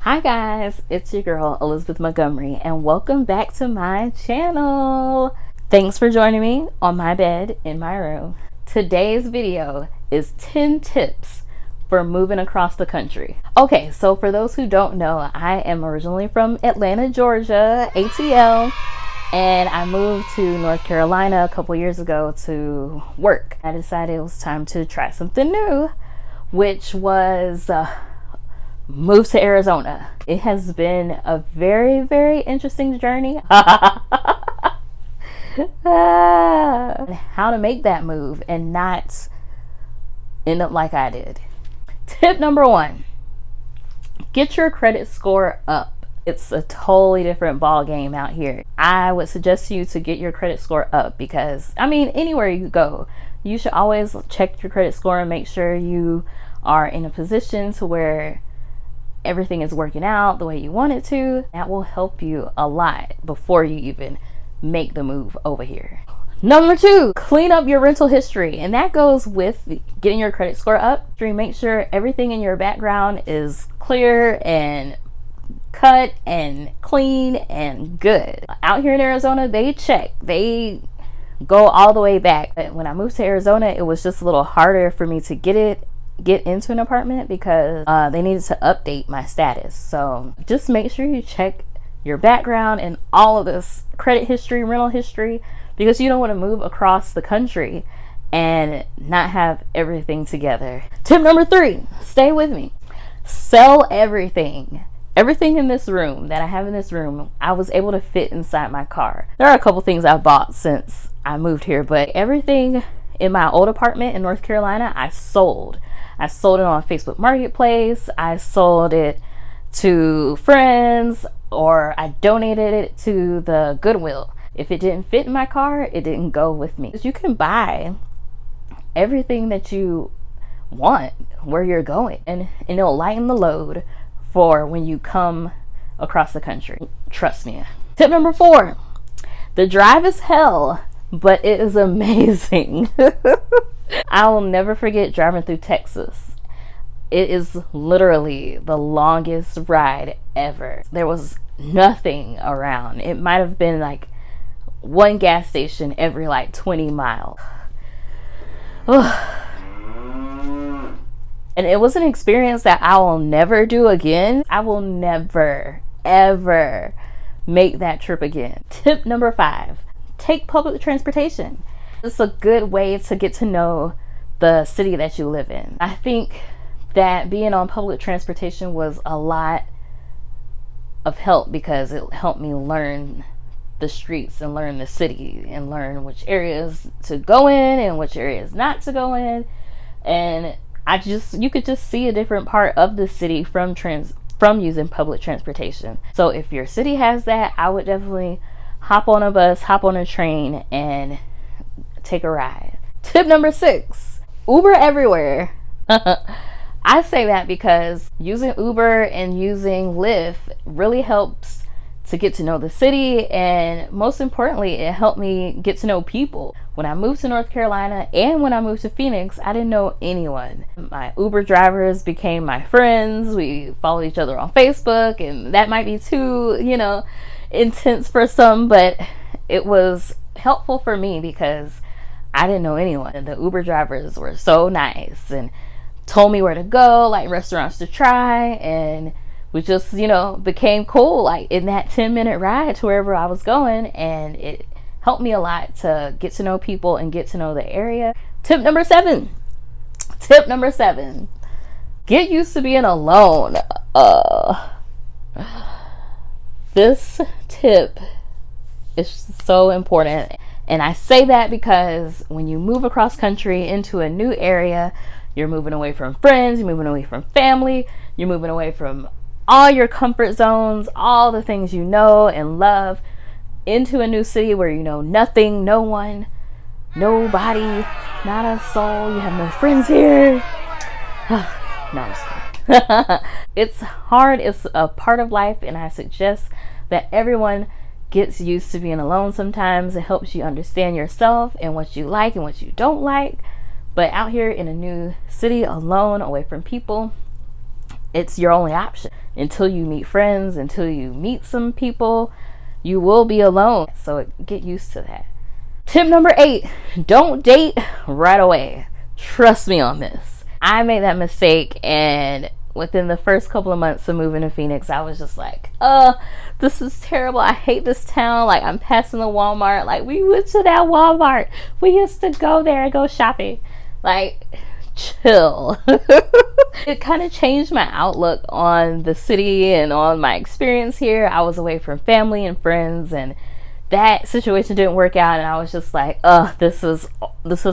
Hi guys, it's your girl Elizabeth Montgomery and welcome back to my channel. Thanks for joining me on my bed in my room. Today's video is 10 tips for moving across the country. Okay, so for those who don't know, I am originally from Atlanta, Georgia, ATL, and I moved to North Carolina a couple years ago to work. I decided it was time to try something new, which was moved to Arizona. It has been a very, very interesting journey. How to make that move and not end up like I did. Tip number 1, get your credit score up. It's a totally different ball game out here. I would suggest you to get your credit score up because, I mean, anywhere you go, you should always check your credit score and make sure you are in a position to where everything is working out the way you want it to. That will help you a lot before you even make the move over here. Number 2, clean up your rental history, and that goes with getting your credit score up. Make sure everything in your background is clear and cut and clean and good. Out here in Arizona, they go all the way back. But when I moved to Arizona, it was just a little harder for me to get into an apartment because they needed to update my status. So just make sure you check your background and all of this credit history, rental history, because you don't want to move across the country and not have everything together. Tip number 3, stay with me. Sell everything. Everything in this room that I have in this room, I was able to fit inside my car. There are a couple things I bought since I moved here, but everything in my old apartment in North Carolina, I sold. I sold it on Facebook Marketplace. I sold it to friends, or I donated it to the Goodwill. If it didn't fit in my car, it didn't go with me. You can buy everything that you want where you're going, and it'll lighten the load for when you come across the country. Trust me. Tip number 4, the drive is hell, but it is amazing. I will never forget driving through Texas. It is literally the longest ride ever. There was nothing around. It might have been like one gas station every like 20 miles. And it was an experience that I will never do again. I will never, ever make that trip again. Tip number 5, take public transportation. It's a good way to get to know the city that you live in. I think that being on public transportation was a lot of help because it helped me learn the streets and learn the city and learn which areas to go in and which areas not to go in. And you could just see a different part of the city from using public transportation. So if your city has that, I would definitely hop on a bus, hop on a train, and take a ride. Tip number 6, Uber everywhere. I say that because using Uber and using Lyft really helps to get to know the city, and most importantly, it helped me get to know people. When I moved to North Carolina and when I moved to Phoenix, I didn't know anyone. My Uber drivers became my friends. We followed each other on Facebook, and that might be too, intense for some, but it was helpful for me because I didn't know anyone. The Uber drivers were so nice and told me where to go, like restaurants to try, and we just, became cool like in that 10-minute ride to wherever I was going, and it helped me a lot to get to know people and get to know the area. Tip number 7, get used to being alone. This tip is so important. And I say that because when you move across country into a new area, you're moving away from friends, you're moving away from family, you're moving away from all your comfort zones, all the things you know and love, into a new city where you know nothing, no one, nobody, not a soul. You have no friends here. No, I'm just kidding. It's hard. It's a part of life, and I suggest that everyone gets used to being alone sometimes. It helps you understand yourself and what you like and what you don't like. But out here in a new city, alone, away from people, it's your only option. Until you meet friends, until you meet some people, you will be alone. So get used to that. Tip number 8, don't date right away. Trust me on this. I made that mistake, and within the first couple of months of moving to Phoenix, I was just like, this is terrible. I hate this town. Like, I'm passing the Walmart. Like, we went to that Walmart. We used to go there and go shopping. Like, chill. It kind of changed my outlook on the city and on my experience here. I was away from family and friends, and that situation didn't work out, and I was just like, this is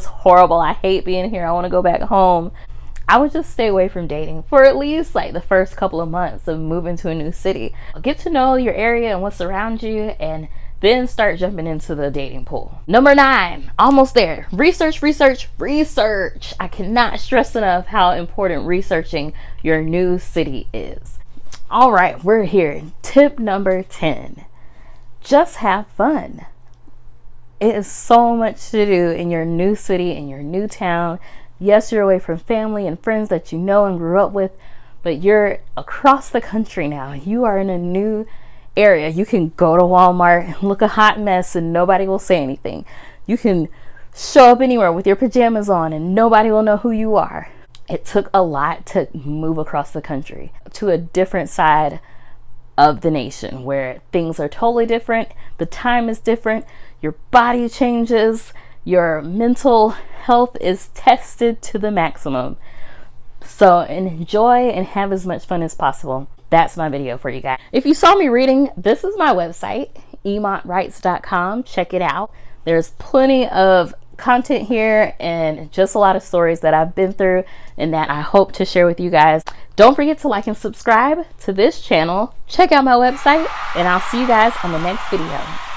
horrible. I hate being here. I want to go back home. I would just stay away from dating for at least like the first couple of months of moving to a new city. Get to know your area and what's around you, and then start jumping into the dating pool. Number 9, almost there. Research, research, research. I cannot stress enough how important researching your new city is. All right, we're here. Tip number 10. Just have fun. It is so much to do in your new city, in your new town. Yes, you're away from family and friends that you know and grew up with, but you're across the country now. You are in a new area. You can go to Walmart and look a hot mess and nobody will say anything. You can show up anywhere with your pajamas on and nobody will know who you are. It took a lot to move across the country to a different side of the nation where things are totally different. The time is different. Your body changes. Your mental health is tested to the maximum. So enjoy and have as much fun as possible. That's my video for you guys. If you saw me reading, this is my website, emontwrites.com. Check it out. There's plenty of content here and just a lot of stories that I've been through and that I hope to share with you guys. Don't forget to like and subscribe to this channel. Check out my website, and I'll see you guys on the next video.